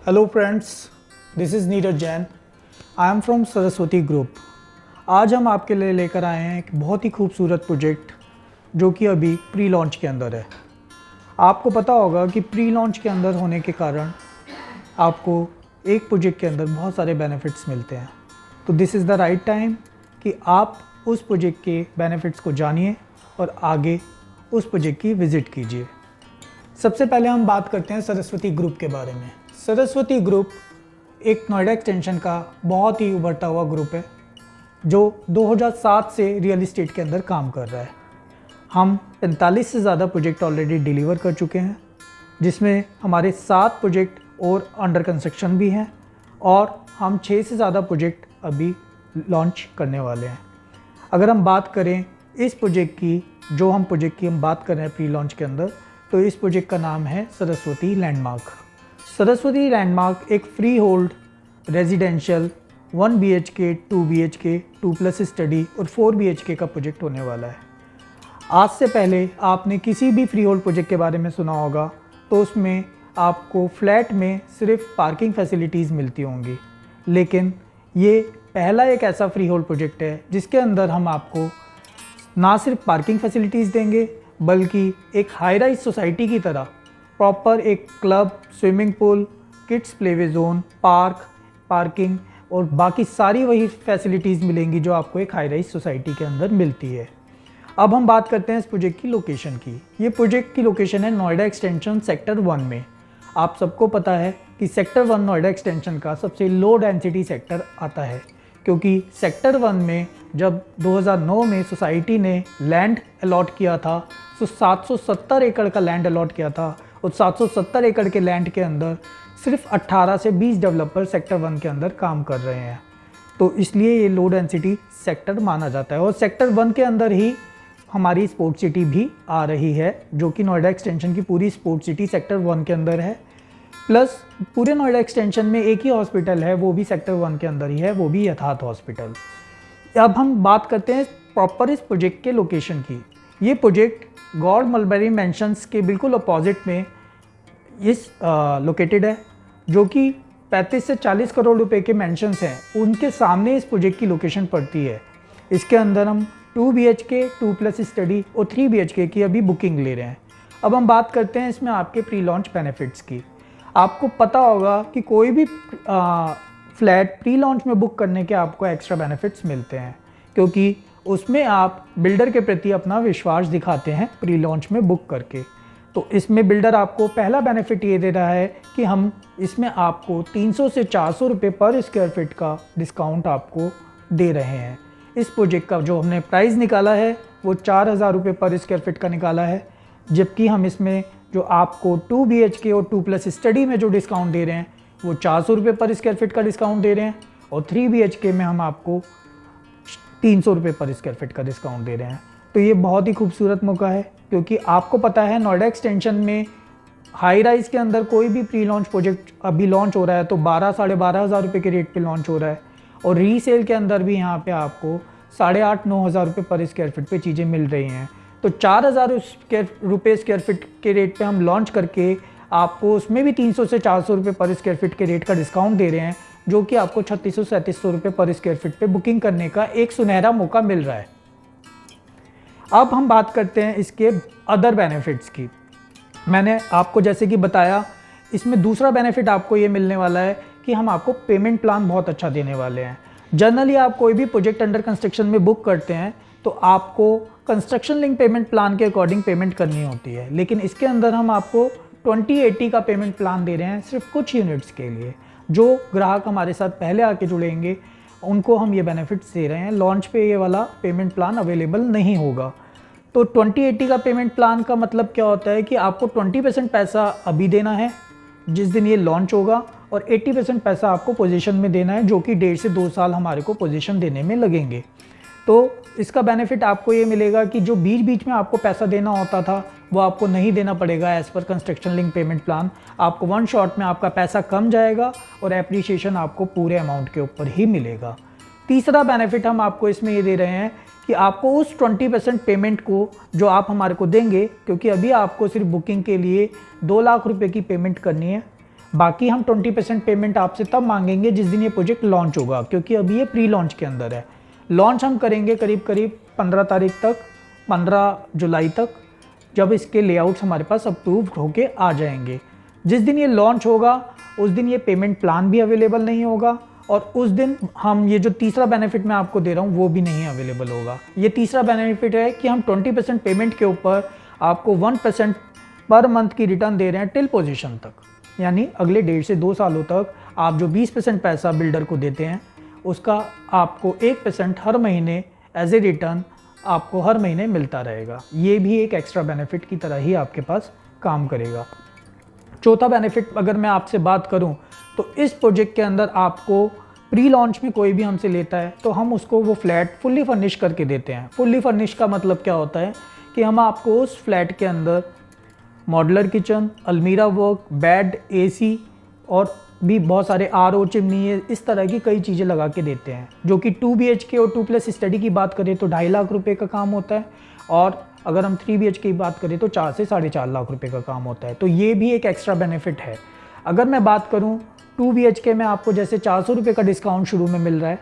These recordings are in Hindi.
Hello friends, this is Neeraj Jain. I am from Saraswati group. आज हम आपके लिए लेकर आए हैं एक बहुत ही खूबसूरत प्रोजेक्ट जो कि अभी प्री लॉन्च के अंदर है। आपको पता होगा कि प्री लॉन्च के अंदर होने के कारण आपको एक प्रोजेक्ट के अंदर बहुत सारे बेनिफिट्स मिलते हैं। तो this is the right time कि आप उस प्रोजेक्ट के बेनिफिट्स को जानिए और आगे उस प्रोजेक्ट की विज़िट कीजिए। सबसे पहले हम बात करते हैं सरस्वती ग्रुप के बारे में। सरस्वती ग्रुप एक नोएडा एक्सटेंशन का बहुत ही उभरता हुआ ग्रुप है जो 2007 से रियल इस्टेट के अंदर काम कर रहा है। हम 45 से ज़्यादा प्रोजेक्ट ऑलरेडी डिलीवर कर चुके हैं, जिसमें हमारे 7 प्रोजेक्ट और अंडर कंस्ट्रक्शन भी हैं और हम 6 से ज़्यादा प्रोजेक्ट अभी लॉन्च करने वाले हैं। अगर हम बात करें इस प्रोजेक्ट की, जो हम प्रोजेक्ट की हम बात कर रहे हैं प्री लॉन्च के अंदर, तो इस प्रोजेक्ट का नाम है सरस्वती लैंडमार्क। सरस्वती लैंडमार्क एक free hold residential 1 BHK, 2 BHK, 2+ study और 4 BHK का प्रोजेक्ट होने वाला है। आज से पहले आपने किसी भी फ्री होल्ड प्रोजेक्ट के बारे में सुना होगा तो उसमें आपको फ्लैट में सिर्फ पार्किंग फैसिलिटीज़ मिलती होंगी, लेकिन ये पहला एक ऐसा फ्री होल्ड प्रोजेक्ट है जिसके अंदर हम आपको ना सिर्फ पार्किंग फैसिलिटीज़ देंगे बल्कि एक हाई राइज सोसाइटी की तरह प्रॉपर एक club, swimming pool, kids playway zone, parking और बाकी सारी वही फैसिलिटीज़ मिलेंगी जो आपको एक हाई राइज सोसाइटी के अंदर मिलती है। अब हम बात करते हैं इस प्रोजेक्ट की लोकेशन की। ये प्रोजेक्ट की लोकेशन है नोएडा एक्सटेंशन सेक्टर 1 में। आप सबको पता है कि सेक्टर 1 नोएडा एक्सटेंशन का सबसे लो डेंसिटी सेक्टर आता है, क्योंकि सेक्टर 1 में जब 2009 में सोसाइटी ने लैंड अलॉट किया था तो 770 एकड़ का लैंड अलॉट किया था और 770 एकड़ के लैंड के अंदर सिर्फ 18 से 20 डेवलपर सेक्टर 1 के अंदर काम कर रहे हैं। तो इसलिए ये लो डेंसिटी सेक्टर माना जाता है और सेक्टर 1 के अंदर ही हमारी स्पोर्ट सिटी भी आ रही है, जो कि नोएडा एक्सटेंशन की पूरी स्पोर्ट सिटी सेक्टर 1 के अंदर है। प्लस पूरे नोएडा एक्सटेंशन में एक ही हॉस्पिटल है, वो भी सेक्टर 1 के अंदर ही है, वो भी यथार्थ हॉस्पिटल। अब हम बात करते हैं प्रॉपर इस प्रोजेक्ट के लोकेशन की। ये प्रोजेक्ट गॉड मलबरी मैंशंस के बिल्कुल अपोजिट में लोकेटेड है, जो कि 35 से 40 करोड़ रुपए के मैंशंस हैं, उनके सामने इस प्रोजेक्ट की लोकेशन पड़ती है। इसके अंदर हम 2 BHK, 2+ स्टडी और 3 BHK की अभी बुकिंग ले रहे हैं। अब हम बात करते हैं इसमें आपके प्री लॉन्च बेनिफिट्स की। आपको पता होगा कि कोई भी फ्लैट प्री लॉन्च में बुक करने के आपको एक्स्ट्रा बेनिफिट्स मिलते हैं, क्योंकि उसमें आप बिल्डर के प्रति अपना विश्वास दिखाते हैं प्री लॉन्च में बुक करके। तो इसमें बिल्डर आपको पहला बेनिफिट ये दे रहा है कि हम इसमें आपको 300 से 400 रुपये पर स्क्वायर फीट का डिस्काउंट आपको दे रहे हैं। इस प्रोजेक्ट का जो हमने प्राइस निकाला है वो 4000 रुपये पर स्क्वायर फीट का निकाला है, जबकि हम इसमें जो आपको 2 BHK और 2+ स्टडी में जो डिस्काउंट दे रहे हैं वो 400 रुपये पर स्क्वायर फीट का डिस्काउंट दे रहे हैं और 3 BHK में हम आपको 300 रुपये पर स्क्वायर फीट का डिस्काउंट दे रहे हैं। तो ये बहुत ही खूबसूरत मौका है, क्योंकि आपको पता है नोएडा एक्सटेंशन में हाई राइज के अंदर कोई भी प्री लॉन्च प्रोजेक्ट अभी लॉन्च हो रहा है तो 12 साढ़े 12 हज़ार रुपये के रेट पे लॉन्च हो रहा है, और रीसेल के अंदर भी यहाँ पे आपको 8,500-9 हज़ार रुपये पर स्क्वायर फीट पे चीज़ें मिल रही हैं। तो 4,000 रुपये स्क्वायर फीट के रेट पे हम लॉन्च करके आपको उसमें भी 300 से 400 रुपये पर स्क्वायर फीट के रेट का डिस्काउंट दे रहे हैं, जो कि आपको 3600-3700 रुपये पर स्क्वायर फीट पे बुकिंग करने का एक सुनहरा मौका मिल रहा है। अब हम बात करते हैं इसके अदर बेनिफिट्स की। मैंने आपको जैसे कि बताया, इसमें दूसरा बेनिफिट आपको ये मिलने वाला है कि हम आपको पेमेंट प्लान बहुत अच्छा देने वाले हैं। जनरली आप कोई भी प्रोजेक्ट अंडर कंस्ट्रक्शन में बुक करते हैं तो आपको कंस्ट्रक्शन लिंक पेमेंट प्लान के अकॉर्डिंग पेमेंट करनी होती है, लेकिन इसके अंदर हम आपको 2080 का पेमेंट प्लान दे रहे हैं सिर्फ कुछ यूनिट्स के लिए। जो ग्राहक हमारे साथ पहले आके जुड़ेंगे उनको हम ये बेनिफिट्स दे रहे हैं। लॉन्च पे ये वाला पेमेंट प्लान अवेलेबल नहीं होगा। तो 2080 का पेमेंट प्लान का मतलब क्या होता है कि आपको 20% पैसा अभी देना है जिस दिन ये लॉन्च होगा, और 80% पैसा आपको पोजीशन में देना है, जो कि 1.5 से 2 साल हमारे को पोजीशन देने में लगेंगे। तो इसका बेनिफिट आपको ये मिलेगा कि जो बीच बीच में आपको पैसा देना होता था वो आपको नहीं देना पड़ेगा। As per construction link payment plan आपको 1 शॉट में आपका पैसा कम जाएगा और एप्रीशिएशन आपको पूरे अमाउंट के ऊपर ही मिलेगा। तीसरा बेनिफिट हम आपको इसमें ये दे रहे हैं कि आपको उस 20% पेमेंट को जो आप हमारे को देंगे, क्योंकि अभी आपको सिर्फ बुकिंग के लिए 2 लाख रुपए की पेमेंट करनी है, बाकी हम 20% पेमेंट आपसे तब मांगेंगे जिस दिन ये प्रोजेक्ट लॉन्च होगा, क्योंकि अभी ये प्री लॉन्च के अंदर है। लॉन्च हम करेंगे करीब करीब 15 तारीख तक, 15 जुलाई तक, जब इसके लेआउट्स हमारे पास अप्रूव होके आ जाएंगे। जिस दिन ये लॉन्च होगा उस दिन ये पेमेंट प्लान भी अवेलेबल नहीं होगा, और उस दिन हम ये जो तीसरा बेनिफिट मैं आपको दे रहा हूँ वो भी नहीं अवेलेबल होगा। ये तीसरा बेनिफिट है कि हम 20% पेमेंट के ऊपर आपको 1% पर मंथ की रिटर्न दे रहे हैं टिल पोजीशन तक, यानी अगले 1.5 से 2 सालों तक आप जो 20% पैसा बिल्डर को देते हैं उसका आपको 1% हर महीने एज ए रिटर्न आपको हर महीने मिलता रहेगा। ये भी एक एक्स्ट्रा बेनिफिट की तरह ही आपके पास काम करेगा। चौथा बेनिफिट अगर मैं आपसे बात करूं तो इस प्रोजेक्ट के अंदर आपको प्री लॉन्च में कोई भी हमसे लेता है तो हम उसको वो फ्लैट फुल्ली फर्निश करके देते हैं। फुल्ली फर्निश का मतलब क्या होता है कि हम आपको उस फ्लैट के अंदर मॉड्यूलर किचन, अलमीरा वर्क, बेड, एसी और भी बहुत सारे आरओ, चिमनी, इस तरह की कई चीज़ें लगा के देते हैं, जो कि 2 BHK और 2+ स्टडी की बात करें तो 2.5 लाख रुपए का काम होता है, और अगर हम 3 BHK की बात करें तो 4 से 4.5 लाख रुपए का काम होता है। तो ये भी एक एक्स्ट्रा बेनिफिट है। अगर मैं बात करूँ 2 BHK में आपको जैसे 400 रुपये का डिस्काउंट शुरू में मिल रहा है,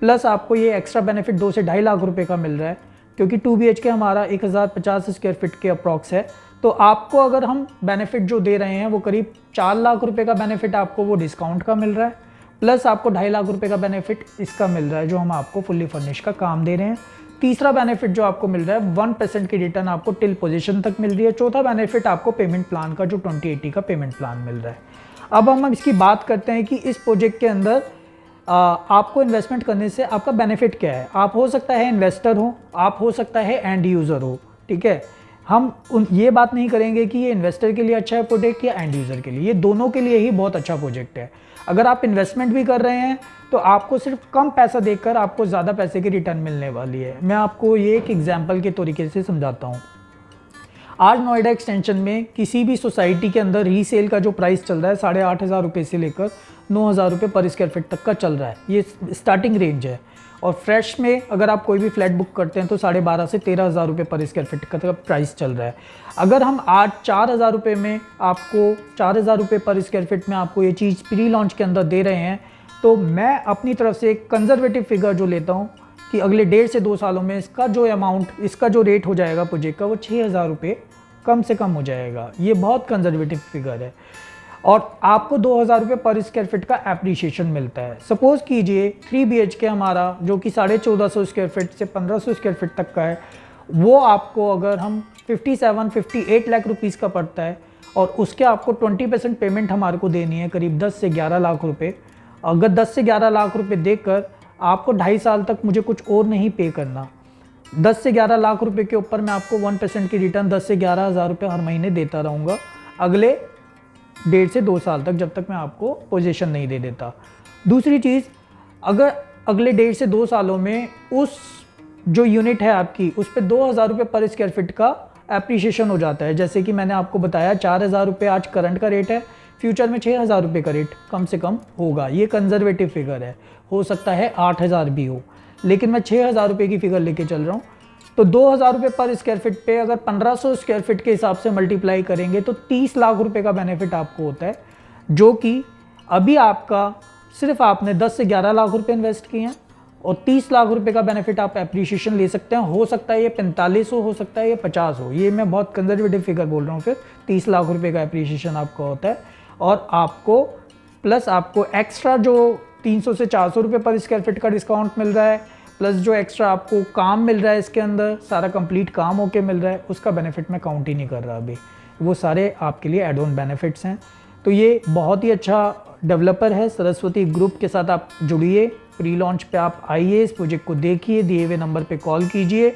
प्लस आपको ये एक्स्ट्रा बेनिफिट 2 से 2.5 लाख रुपए का मिल रहा है, क्योंकि 2 BHK हमारा 1050 स्क्वायर फीट के अप्रॉक्स है। तो आपको अगर हम बेनिफिट जो दे रहे हैं वो करीब 4 लाख रुपए का बेनिफिट आपको वो डिस्काउंट का मिल रहा है, प्लस आपको 2.5 लाख रुपए का बेनिफिट इसका मिल रहा है जो हम आपको फुल्ली फर्निश का काम दे रहे हैं। तीसरा बेनिफिट जो आपको मिल रहा है 1% की रिटर्न आपको टिल पोजीशन तक मिल रही है। चौथा बेनिफिट आपको पेमेंट प्लान का जो 2080 का पेमेंट प्लान मिल रहा है। अब हम इसकी बात करते हैं कि इस प्रोजेक्ट के अंदर आपको इन्वेस्टमेंट करने से आपका बेनिफिट क्या है। आप हो सकता है इन्वेस्टर हो, आप हो सकता है एंड यूज़र हो, ठीक है। हम ये बात नहीं करेंगे कि ये इन्वेस्टर के लिए अच्छा है प्रोजेक्ट या एंड यूज़र के लिए, ये दोनों के लिए ही बहुत अच्छा प्रोजेक्ट है। अगर आप इन्वेस्टमेंट भी कर रहे हैं तो आपको सिर्फ कम पैसा देकर आपको ज़्यादा पैसे की रिटर्न मिलने वाली है। मैं आपको ये एक एग्जांपल के तरीके से समझाता हूँ। आज नोएडा एक्सटेंशन में किसी भी सोसाइटी के अंदर रीसेल का जो प्राइस चल रहा है 8,500 रुपये से लेकर 9,000 रुपये पर स्क्वायर फीट तक का चल रहा है, ये स्टार्टिंग रेंज है। और फ्रेश में अगर आप कोई भी फ्लैट बुक करते हैं तो 12,500 से 13,000 रुपये पर स्क्वायर फीट का प्राइस चल रहा है। अगर हम आज 4,000 रुपये में आपको 4,000 रुपये पर स्क्वायर फीट में आपको ये चीज़ प्री लॉन्च के अंदर दे रहे हैं, तो मैं अपनी तरफ से एक कंजर्वेटिव फिगर जो लेता हूँ कि अगले 1.5 से 2 सालों में इसका जो अमाउंट, इसका जो रेट हो जाएगा प्रोजेक्ट का, वो 6,000 रुपये कम से कम हो जाएगा। ये बहुत कंजर्वेटिव फिगर है। और आपको 2,000 रुपये पर स्क्वायर फीट का एप्रीशिएशन मिलता है। सपोज़ कीजिए 3 BHK हमारा जो कि 1450 स्क्वायर फीट से 1500 स्क्वायर फीट तक का है, वो आपको अगर हम 58 लाख रुपीज़ का पड़ता है, और उसके आपको 20% पेमेंट हमारे को देनी है करीब 10 से 11 लाख रुपये। अगर 10 से 11 लाख रुपये देकर आपको 2.5 साल तक मुझे कुछ और नहीं पे करना, 10 से 11 लाख रुपये के ऊपर मैं आपको 1% की रिटर्न 10 से 11,000 रुपये हर महीने देता रहूँगा अगले 1.5 से 2 साल तक, जब तक मैं आपको पोजीशन नहीं दे देता। दूसरी चीज़, अगर अगले 1.5 से 2 सालों में उस जो यूनिट है आपकी उस पर 2,000 रुपये पर स्क्वायर फीट का एप्रीशिएशन हो जाता है, जैसे कि मैंने आपको बताया 4,000 रुपये आज करंट का रेट है, फ्यूचर में 6,000 रुपये का रेट कम से कम होगा। ये कंजर्वेटिव फिगर है, हो सकता है 8,000 भी हो, लेकिन मैं 6,000 रुपये की फिगर लेके चल रहा हूँ। तो 2,000 रुपये पर स्क्वायर फीट पे अगर 1500 स्क्वायर फीट के हिसाब से मल्टीप्लाई करेंगे तो 30 लाख रुपए का बेनिफिट आपको होता है, जो कि अभी आपका सिर्फ आपने 10 से 11 लाख रुपए इन्वेस्ट किए हैं, और 30 लाख रुपए का बेनिफिट आप एप्रीशिएशन ले सकते हैं। हो सकता है ये 45 हो सकता है ये 50 हो, ये मैं बहुत कंजर्वेटिव फिगर बोल रहा हूँ। फिर 30 लाख रुपए का एप्रीशिएशन आपका होता है, और आपको प्लस आपको एक्स्ट्रा जो 300 से 400 रुपये पर स्क्वायर फीट का डिस्काउंट मिल रहा है, प्लस जो एक्स्ट्रा आपको काम मिल रहा है इसके अंदर, सारा कंप्लीट काम होके मिल रहा है, उसका बेनिफिट मैं काउंट ही नहीं कर रहा अभी। वो सारे आपके लिए एड ऑन बेनिफिट्स हैं। तो ये बहुत ही अच्छा डेवलपर है सरस्वती ग्रुप के साथ आप जुड़िए। प्री लॉन्च पे आप आइए, इस प्रोजेक्ट को देखिए, दिए हुए नंबर पे कॉल कीजिए,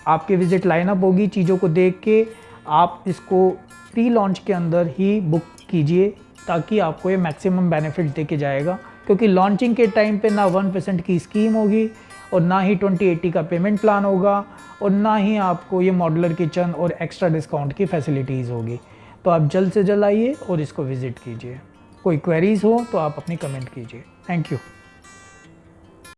आपके विजिट लाइनअप होगी। चीज़ों को देख के आप इसको प्री लॉन्च के अंदर ही बुक कीजिए, ताकि आपको ये मैक्सिमम बेनिफिट दे के जाएगा। क्योंकि लॉन्चिंग के टाइम पे ना 1% की स्कीम होगी, और ना ही 2080 का पेमेंट प्लान होगा, और ना ही आपको ये मॉड्यूलर किचन और एक्स्ट्रा डिस्काउंट की फैसिलिटीज़ होगी। तो आप जल्द से जल्द आइए और इसको विज़िट कीजिए। कोई क्वेरीज़ हो तो आप अपनी कमेंट कीजिए। Thank you.